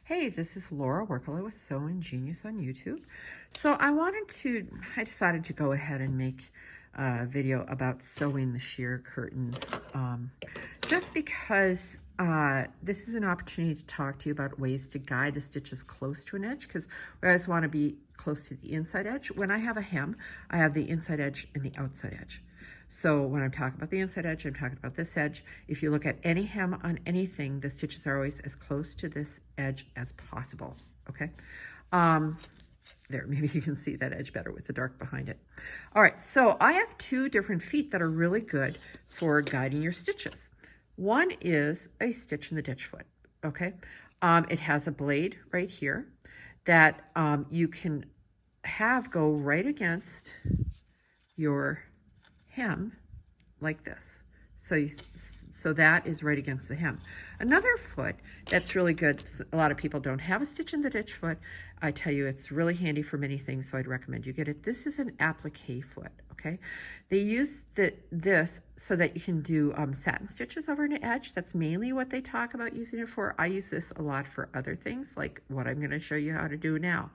Hey, this is Laura Workala with Sewing Genius on YouTube. So I decided to go ahead and make a video about sewing the sheer curtains, just because this is an opportunity to talk to you about ways to guide the stitches close to an edge, because we always want to be close to the inside edge. When I have a hem, I have the inside edge and the outside edge. So when I'm talking about the inside edge, I'm talking about this edge. If you look at any hem on anything, the stitches are always as close to this edge as possible, okay? There, maybe you can see that edge better with the dark behind it. All right, so I have two different feet that are really good for guiding your stitches. One is a stitch in the ditch foot, okay? It has a blade right here that you can have go right against your hem like this. So that is right against the hem. Another foot that's really good, a lot of people don't have a stitch in the ditch foot. I tell you, it's really handy for many things, so I'd recommend you get it. This is an applique foot, okay? They use this so that you can do satin stitches over an edge. That's mainly what they talk about using it for. I use this a lot for other things, like what I'm gonna show you how to do now.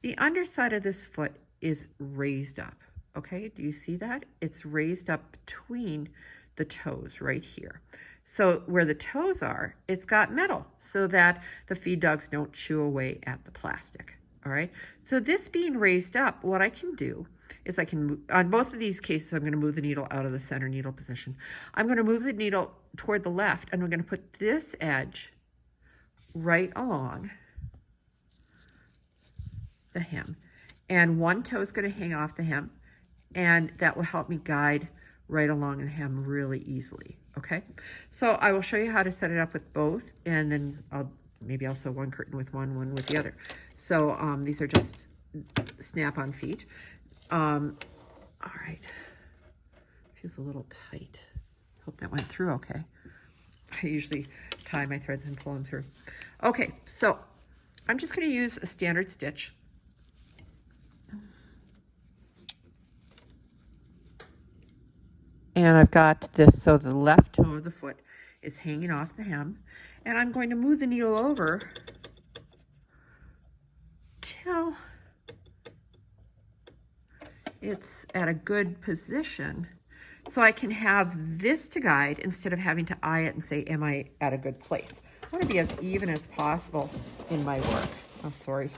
The underside of this foot is raised up. Okay, do you see that? It's raised up between the toes right here. So where the toes are, it's got metal so that the feed dogs don't chew away at the plastic. All right, so this being raised up, what I can do is I can move, on both of these cases, I'm going to move the needle out of the center needle position. I'm going to move the needle toward the left, and we're going to put this edge right along the hem. And one toe is going to hang off the hem, and that will help me guide right along the hem really easily, okay? So I will show you how to set it up with both, and then maybe I'll sew one curtain with one with the other. So these are just snap-on feet. All right, feels a little tight. Hope that went through okay. I usually tie my threads and pull them through. Okay, so I'm just gonna use a standard stitch. And I've got this, so the left toe of the foot is hanging off the hem. And I'm going to move the needle over till it's at a good position, so I can have this to guide instead of having to eye it and say, am I at a good place? I want to be as even as possible in my work. Oh, sorry.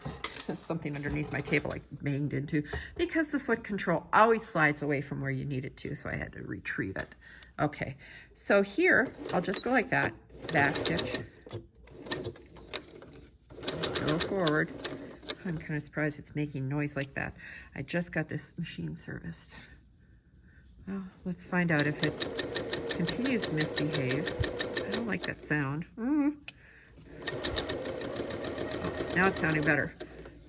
Something underneath my table I banged into, because the foot control always slides away from where you need it to, so I had to retrieve it. Okay, so here I'll just go like that, back stitch, go forward. I'm kind of surprised it's making noise like that. I just got this machine serviced. Well, let's find out if it continues to misbehave. I don't like that sound. Oh, now it's sounding better.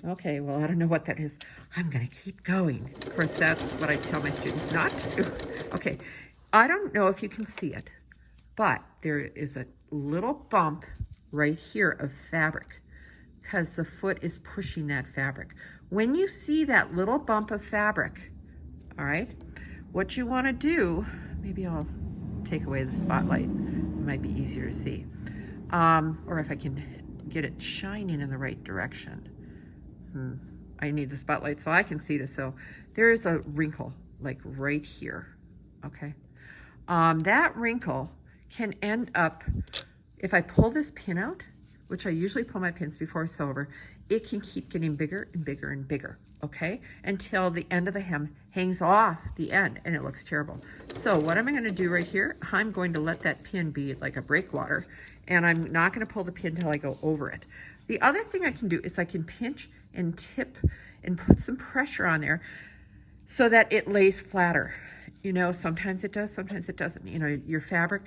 Okay, well, I don't know what that is. I'm gonna keep going. Of course, that's what I tell my students not to do. Okay, I don't know if you can see it, but there is a little bump right here of fabric because the foot is pushing that fabric. When you see that little bump of fabric, all right, what you wanna do, maybe I'll take away the spotlight. It might be easier to see. Or if I can get it shining in the right direction. I need the spotlight so I can see this. So there is a wrinkle like right here, okay? That wrinkle can end up, if I pull this pin out, which I usually pull my pins before I sew over, it can keep getting bigger and bigger and bigger, okay? Until the end of the hem hangs off the end and it looks terrible. So what am I gonna do right here? I'm going to let that pin be like a breakwater, and I'm not gonna pull the pin till I go over it. The other thing I can do is I can pinch and tip and put some pressure on there so that it lays flatter. You know, sometimes it does, sometimes it doesn't. You know, your fabric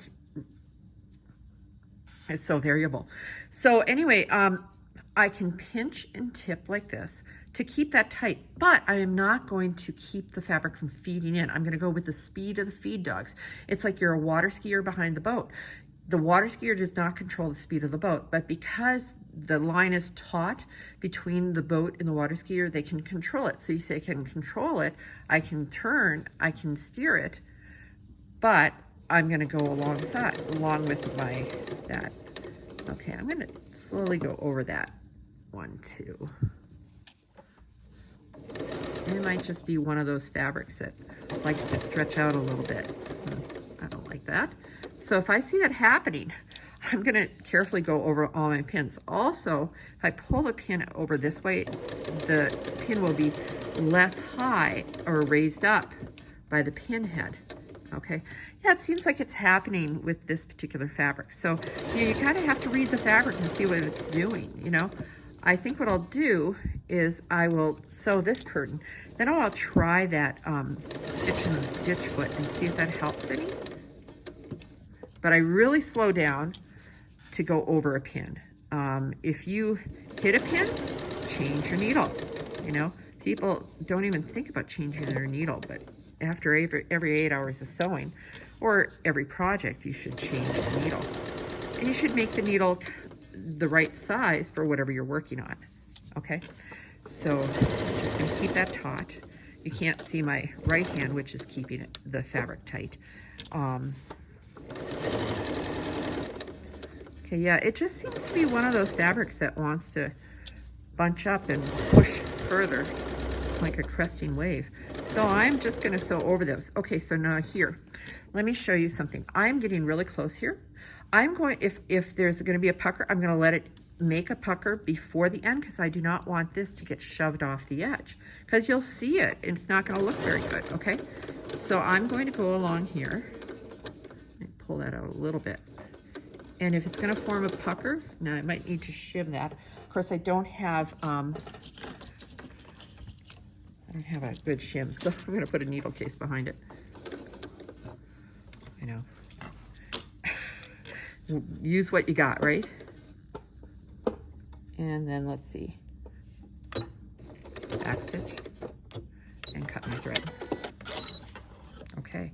is so variable. So anyway, I can pinch and tip like this to keep that tight, but I am not going to keep the fabric from feeding in. I'm gonna go with the speed of the feed dogs. It's like you're a water skier behind the boat. The water skier does not control the speed of the boat, but because the line is taut between the boat and the water skier, they can control it. So you say, I can control it, I can turn, I can steer it, but I'm gonna go along with that. Okay, I'm gonna slowly go over that one too. It might just be one of those fabrics that likes to stretch out a little bit. I don't like that. So if I see that happening, I'm going to carefully go over all my pins. Also, if I pull the pin over this way, the pin will be less high or raised up by the pin head. Okay, yeah, it seems like it's happening with this particular fabric. So you kind of have to read the fabric and see what it's doing, you know. I think what I'll do is I will sew this curtain, then I'll try that stitch in the ditch foot and see if that helps any. But I really slow down to go over a pin. If you hit a pin, change your needle. You know, people don't even think about changing their needle, but after every 8 hours of sewing or every project, you should change the needle. And you should make the needle the right size for whatever you're working on. Okay, so I'm just going to keep that taut. You can't see my right hand, which is keeping the fabric tight. Okay, yeah, it just seems to be one of those fabrics that wants to bunch up and push further like a cresting wave. So I'm just going to sew over those. Okay, so now here, let me show you something. I'm getting really close here. I'm going, if there's going to be a pucker, I'm going to let it make a pucker before the end because I do not want this to get shoved off the edge because you'll see it and it's not going to look very good, okay? So I'm going to go along here and pull that out a little bit. And if it's going to form a pucker, now I might need to shim that. Of course, I don't have a good shim, so I'm going to put a needle case behind it. I know. Use what you got, right? And then let's see. Back stitch and cut my thread. Okay.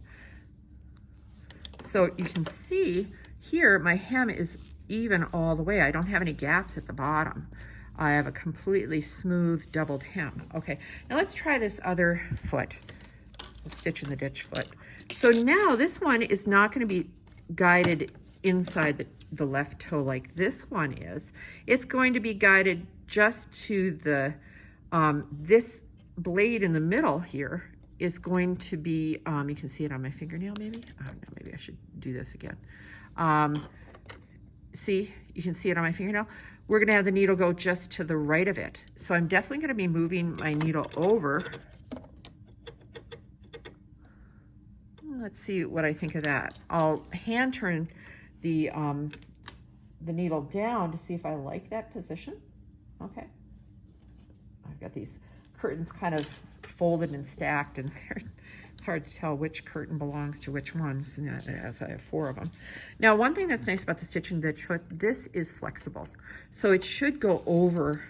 So you can see here my hem is even all the way. I don't have any gaps at the bottom. I have a completely smooth doubled hem. Okay, now let's try this other foot. Let's stitch in the ditch foot. So now this one is not going to be guided inside the left toe like this one is. It's going to be guided just to the, this blade in the middle here is going to be, you can see it on my fingernail maybe? I don't know, maybe I should do this again. See, you can see it on my fingernail. We're gonna have the needle go just to the right of it. So I'm definitely gonna be moving my needle over. Let's see what I think of that. I'll hand turn the needle down to see if I like that position. Okay. I've got these curtains kind of folded and stacked, and it's hard to tell which curtain belongs to which one, as I have 4 of them. Now, one thing that's nice about the stitch in the ditch foot, this is flexible. So it should go over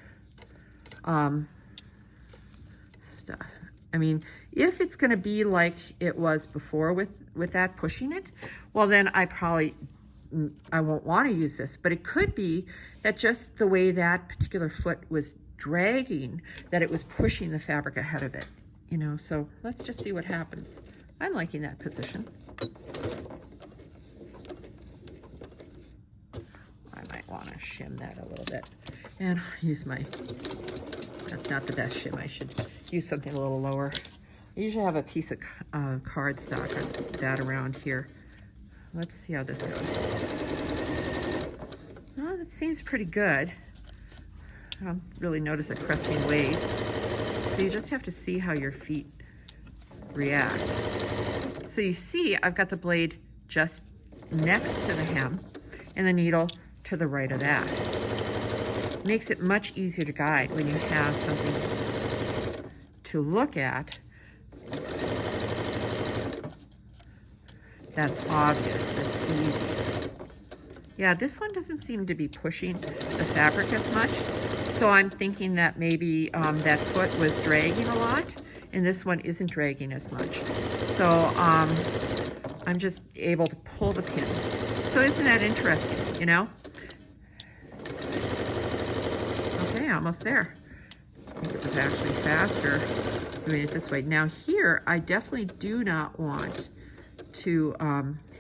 stuff. I mean, if it's gonna be like it was before with that pushing it, well then I won't want to use this, but it could be that just the way that particular foot was dragging, that it was pushing the fabric ahead of it, you know. So let's just see what happens. I'm liking that position. I might want to shim that a little bit and use my, that's not the best shim. I should use something a little lower. I usually have a piece of cardstock or that around here. Let's see how this goes. Well, that seems pretty good. I don't really notice a cresting wave. So you just have to see how your feet react. So you see I've got the blade just next to the hem and the needle to the right of that. Makes it much easier to guide when you have something to look at that's obvious, that's easy. Yeah, this one doesn't seem to be pushing the fabric as much. So I'm thinking that maybe that foot was dragging a lot and this one isn't dragging as much. So I'm just able to pull the pins. So isn't that interesting, you know? Okay, almost there. I think it was actually faster doing it this way. Now here, I definitely do not want to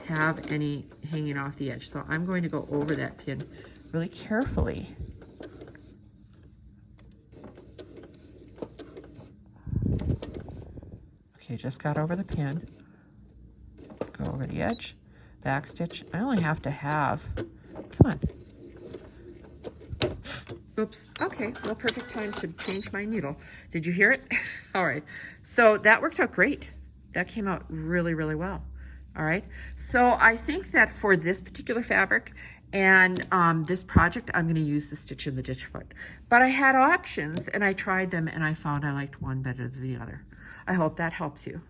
have any hanging off the edge. So I'm going to go over that pin really carefully. Okay, just got over the pin. Go over the edge, back stitch. I only have to have, come on. Oops, okay, well, perfect time to change my needle. Did you hear it? All right, so that worked out great. That came out really, really well. All right, so I think that for this particular fabric and this project, I'm gonna use the stitch in the ditch foot. But I had options and I tried them and I found I liked one better than the other. I hope that helps you.